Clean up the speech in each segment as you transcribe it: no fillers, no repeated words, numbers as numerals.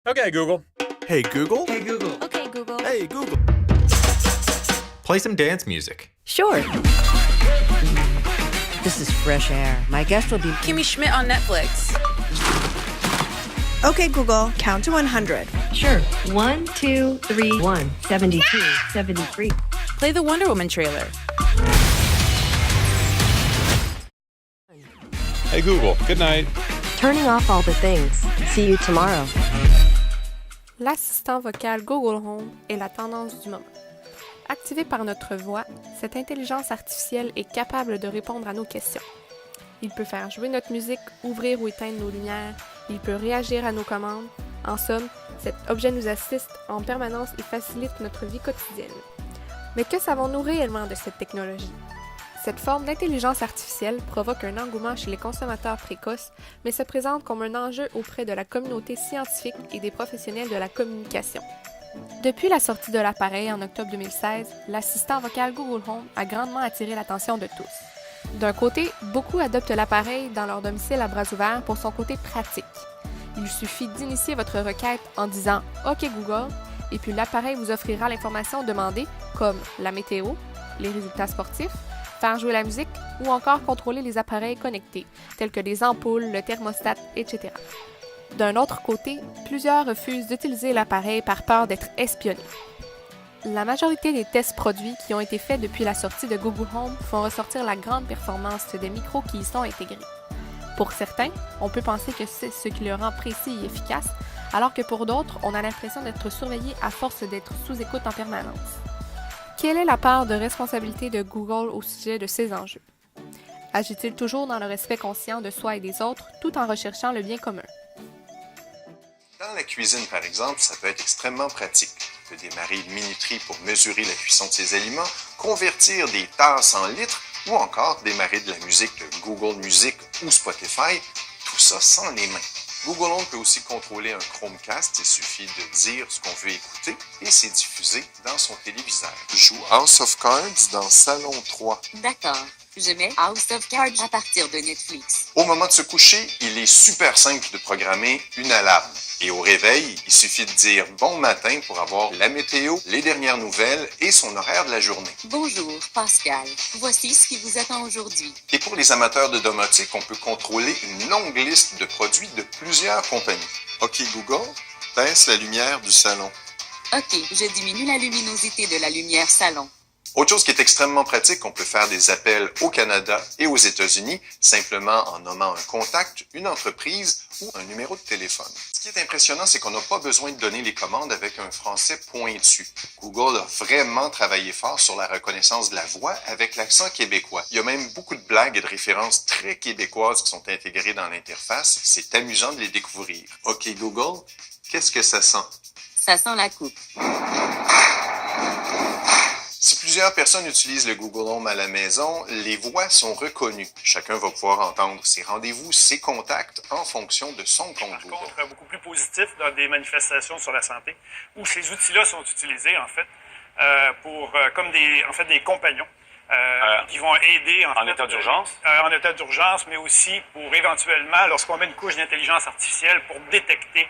Okay, Google. Hey Google. Hey Google. Okay, Google. Hey Google. Play some dance music. Sure. This is fresh air. My guest will be Kimmy Schmidt on Netflix. Okay, Google, count to 100. Sure. 1, 2, 3, 1, 72, 73. Play the Wonder Woman trailer. Hey, Google. Good night. Turning off all the things. See you tomorrow. L'assistant vocal Google Home est la tendance du moment. Activé par notre voix, cette intelligence artificielle est capable de répondre à nos questions. Il peut faire jouer notre musique, ouvrir ou éteindre nos lumières, il peut réagir à nos commandes. En somme, cet objet nous assiste en permanence et facilite notre vie quotidienne. Mais que savons-nous réellement de cette technologie? Cette forme d'intelligence artificielle provoque un engouement chez les consommateurs précoces, mais se présente comme un enjeu auprès de la communauté scientifique et des professionnels de la communication. Depuis la sortie de l'appareil en octobre 2016, l'assistant vocal Google Home a grandement attiré l'attention de tous. D'un côté, beaucoup adoptent l'appareil dans leur domicile à bras ouverts pour son côté pratique. Il suffit d'initier votre requête en disant « OK Google » et puis l'appareil vous offrira l'information demandée comme la météo, les résultats sportifs, faire jouer la musique ou encore contrôler les appareils connectés, tels que les ampoules, le thermostat, etc. D'un autre côté, plusieurs refusent d'utiliser l'appareil par peur d'être espionnés. La majorité des tests produits qui ont été faits depuis la sortie de Google Home font ressortir la grande performance des micros qui y sont intégrés. Pour certains, on peut penser que c'est ce qui le rend précis et efficace, alors que pour d'autres, on a l'impression d'être surveillé à force d'être sous écoute en permanence. Quelle est la part de responsabilité de Google au sujet de ces enjeux? Agit-il toujours dans le respect conscient de soi et des autres, tout en recherchant le bien commun? Dans la cuisine, par exemple, ça peut être extrêmement pratique. On peut démarrer une minuterie pour mesurer la cuisson de ses aliments, convertir des tasses en litres ou encore démarrer de la musique de Google Music ou Spotify, tout ça sans les mains. Google Home peut aussi contrôler un Chromecast, il suffit de dire ce qu'on veut écouter et c'est diffusé dans son téléviseur. Joue House of Cards dans Salon 3. D'accord. Je mets House of Cards à partir de Netflix. Au moment de se coucher, il est super simple de programmer une alarme. Et au réveil, il suffit de dire bon matin pour avoir la météo, les dernières nouvelles et son horaire de la journée. Bonjour, Pascal. Voici ce qui vous attend aujourd'hui. Et pour les amateurs de domotique, on peut contrôler une longue liste de produits de plusieurs compagnies. OK Google, baisse la lumière du salon. OK, je diminue la luminosité de la lumière salon. Autre chose qui est extrêmement pratique, on peut faire des appels au Canada et aux États-Unis simplement en nommant un contact, une entreprise ou un numéro de téléphone. Ce qui est impressionnant, c'est qu'on n'a pas besoin de donner les commandes avec un français pointu. Google a vraiment travaillé fort sur la reconnaissance de la voix avec l'accent québécois. Il y a même beaucoup de blagues et de références très québécoises qui sont intégrées dans l'interface. C'est amusant de les découvrir. OK Google, qu'est-ce que ça sent? Ça sent la coupe. Si plusieurs personnes utilisent le Google Home à la maison, les voix sont reconnues. Chacun va pouvoir entendre ses rendez-vous, ses contacts en fonction de son compte Google. Par contre, beaucoup plus positif dans des manifestations sur la santé, où ces outils-là sont utilisés, en fait, comme des compagnons. Qui vont aider En état d'urgence? En état d'urgence, mais aussi pour éventuellement, lorsqu'on met une couche d'intelligence artificielle, pour détecter,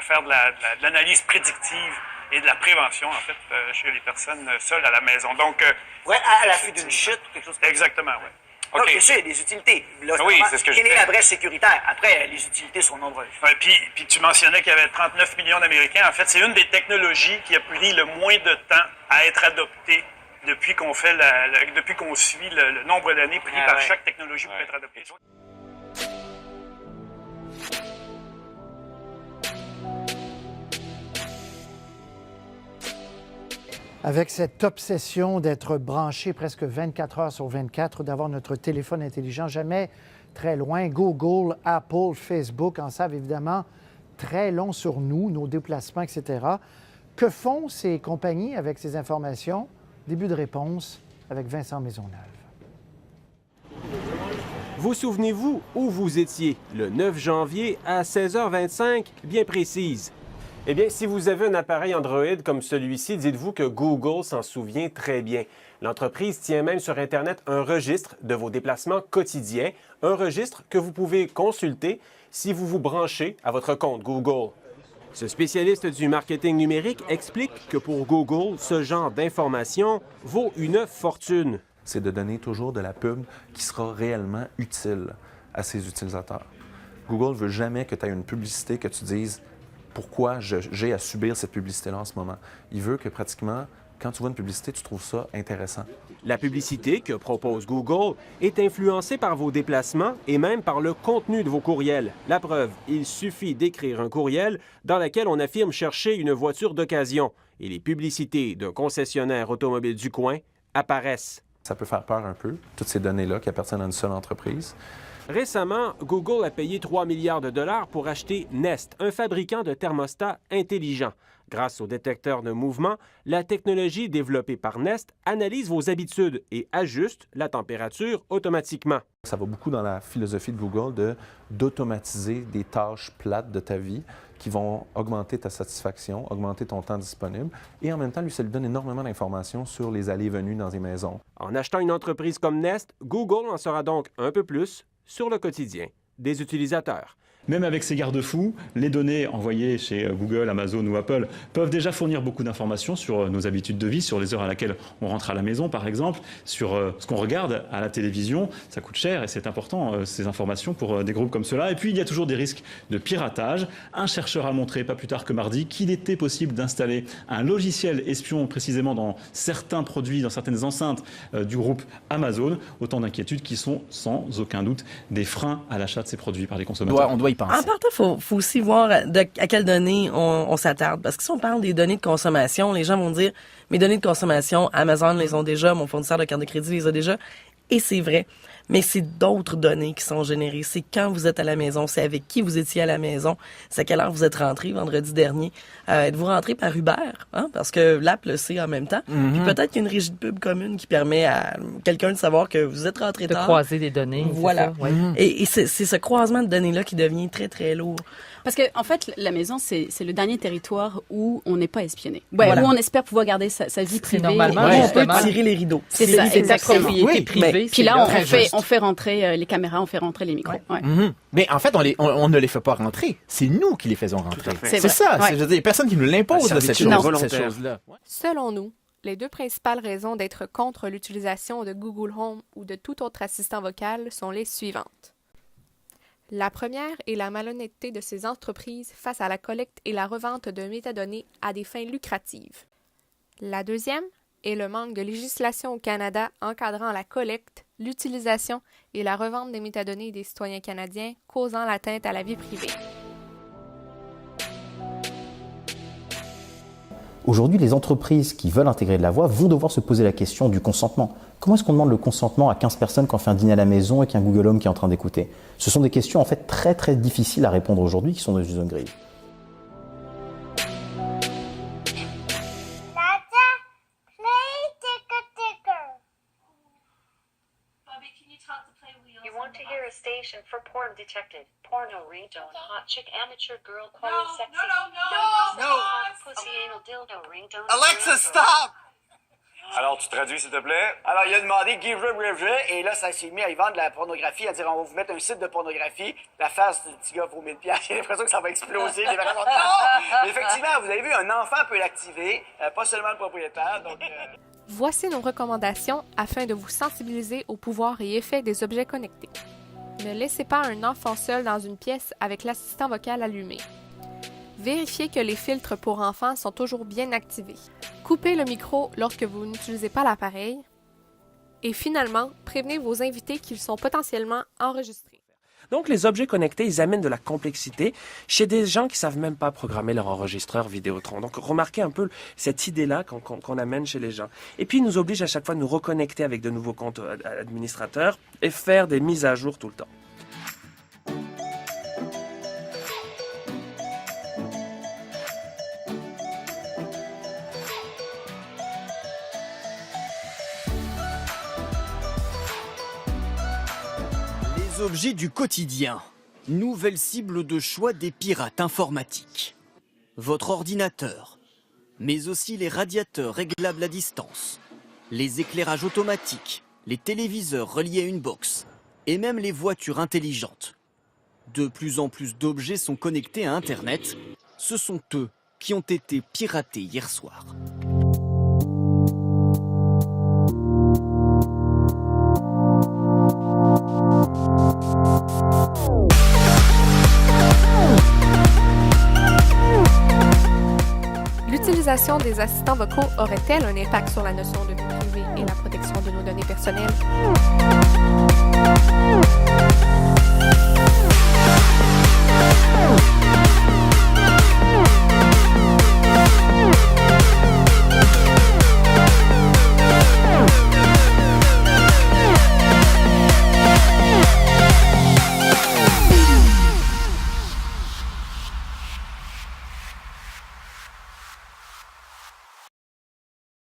faire de l'analyse prédictive et de la prévention, en fait, chez les personnes seules à la maison. Donc, À l'affût d'une chute ou quelque chose comme ça. exactement, oui. Donc, OK. bien sûr, il y a des utilités. Là, Oui, c'est ce que je quelle est disais. la brèche sécuritaire? Après, les utilités sont nombreuses. Puis tu mentionnais qu'il y avait 39 millions d'Américains. En fait, c'est une des technologies qui a pris le moins de temps à être adoptée depuis qu'on suit le nombre d'années pris par chaque technologie pour être adoptée. Avec cette obsession d'être branché presque 24 heures sur 24, d'avoir notre téléphone intelligent jamais très loin, Google, Apple, Facebook en savent évidemment très long sur nous, nos déplacements, etc. Que font ces compagnies avec ces informations? Début de réponse avec Vincent Maisonneuve. Vous souvenez-vous où vous étiez le 9 janvier à 16h25, bien précise? Eh bien, si vous avez un appareil Android comme celui-ci, dites-vous que Google s'en souvient très bien. L'entreprise tient même sur Internet un registre de vos déplacements quotidiens, un registre que vous pouvez consulter si vous vous branchez à votre compte Google. Ce spécialiste du marketing numérique explique que pour Google, ce genre d'information vaut une fortune. C'est de donner toujours de la pub qui sera réellement utile à ses utilisateurs. Google ne veut jamais que tu aies une publicité que tu dises « Pourquoi j'ai à subir cette publicité-là en ce moment? » Il veut que pratiquement, quand tu vois une publicité, tu trouves ça intéressant. La publicité que propose Google est influencée par vos déplacements et même par le contenu de vos courriels. La preuve, il suffit d'écrire un courriel dans lequel on affirme chercher une voiture d'occasion et les publicités d'un concessionnaire automobile du coin apparaissent. Ça peut faire peur un peu, toutes ces données-là qui appartiennent à une seule entreprise. Récemment, Google a payé 3 milliards de dollars pour acheter Nest, un fabricant de thermostats intelligents. Grâce au détecteur de mouvement, la technologie développée par Nest analyse vos habitudes et ajuste la température automatiquement. Ça va beaucoup dans la philosophie de Google d'automatiser des tâches plates de ta vie qui vont augmenter ta satisfaction, augmenter ton temps disponible et en même temps, lui, ça lui donne énormément d'informations sur les allées et venues dans les maisons. En achetant une entreprise comme Nest, Google en saura donc un peu plus sur le quotidien des utilisateurs. Même avec ces garde-fous, les données envoyées chez Google, Amazon ou Apple peuvent déjà fournir beaucoup d'informations sur nos habitudes de vie, sur les heures à laquelle on rentre à la maison, par exemple, sur ce qu'on regarde à la télévision. Ça coûte cher et c'est important, ces informations, pour des groupes comme cela. Et puis, il y a toujours des risques de piratage. Un chercheur a montré, pas plus tard que mardi, qu'il était possible d'installer un logiciel espion précisément dans certains produits, dans certaines enceintes du groupe Amazon. Autant d'inquiétudes qui sont sans aucun doute des freins à l'achat de ces produits par les consommateurs. On doit y penser. En partant, faut aussi voir à quelles données on s'attarde. Parce que si on parle des données de consommation, les gens vont dire « Mes données de consommation, Amazon les ont déjà, mon fournisseur de carte de crédit les a déjà. » Et c'est vrai. Mais c'est d'autres données qui sont générées. C'est quand vous êtes à la maison, c'est avec qui vous étiez à la maison, c'est à quelle heure vous êtes rentré vendredi dernier. Êtes-vous rentré par Uber? Parce que l'app le sait en même temps. Puis peut-être qu'il y a une régie de pub commune qui permet à quelqu'un de savoir que vous êtes rentré tard. De croiser des données. Voilà. C'est ça, Et c'est ce croisement de données-là qui devient très, très lourd. Parce que en fait, la maison, c'est le dernier territoire où on n'est pas espionné. Où on espère pouvoir garder sa vie privée. Normalement, on peut tirer les rideaux. C'est ça, exactement. Propriété privée. Puis là, on fait rentrer les caméras, on fait rentrer les micros. Ouais. Mais en fait, on ne les fait pas rentrer. C'est nous qui les faisons rentrer. C'est ça. Ouais. Je veux dire, personne qui nous l'impose, cette chose-là. Selon nous, les deux principales raisons d'être contre l'utilisation de Google Home ou de tout autre assistant vocal sont les suivantes. La première est la malhonnêteté de ces entreprises face à la collecte et la revente de métadonnées à des fins lucratives. La deuxième est le manque de législation au Canada encadrant la collecte, l'utilisation et la revente des métadonnées des citoyens canadiens, causant l'atteinte à la vie privée. Aujourd'hui, les entreprises qui veulent intégrer de la voix vont devoir se poser la question du consentement. Comment est-ce qu'on demande le consentement à 15 personnes quand on fait un dîner à la maison et qu'il y a un Google Home qui est en train d'écouter? Ce sont des questions en fait très très difficiles à répondre aujourd'hui qui sont dans une zone grise. You want to hear a station for porn detected. Porno ringtone, hot chick, amateur girl, quality sexy. No! Pussy anal dildo ringtone. Alexa, stop! Alors, tu traduis, s'il te plaît? Alors, il a demandé give et là, ça s'est mis à y vendre de la pornographie, à dire on va vous mettre un site de pornographie. La face du petit gars vaut 1000$. J'ai l'impression que ça va exploser. Les parents vont dire, non! Mais effectivement, vous avez vu, un enfant peut l'activer, pas seulement le propriétaire. Donc, Voici nos recommandations afin de vous sensibiliser au pouvoir et effet des objets connectés. Ne laissez pas un enfant seul dans une pièce avec l'assistant vocal allumé. Vérifiez que les filtres pour enfants sont toujours bien activés. Coupez le micro lorsque vous n'utilisez pas l'appareil. Et finalement, prévenez vos invités qu'ils sont potentiellement enregistrés. Donc, les objets connectés, ils amènent de la complexité chez des gens qui savent même pas programmer leur enregistreur Vidéotron. Donc, remarquez un peu cette idée-là qu'on amène chez les gens. Et puis, ils nous obligent à chaque fois de nous reconnecter avec de nouveaux comptes administrateurs et faire des mises à jour tout le temps. Objets du quotidien. Nouvelle cible de choix des pirates informatiques. Votre ordinateur, mais aussi les radiateurs réglables à distance, les éclairages automatiques, les téléviseurs reliés à une box et même les voitures intelligentes. De plus en plus d'objets sont connectés à Internet ce sont eux qui ont été piratés hier soir. L'utilisation des assistants vocaux aurait-elle un impact sur la notion de vie privée et la protection de nos données personnelles?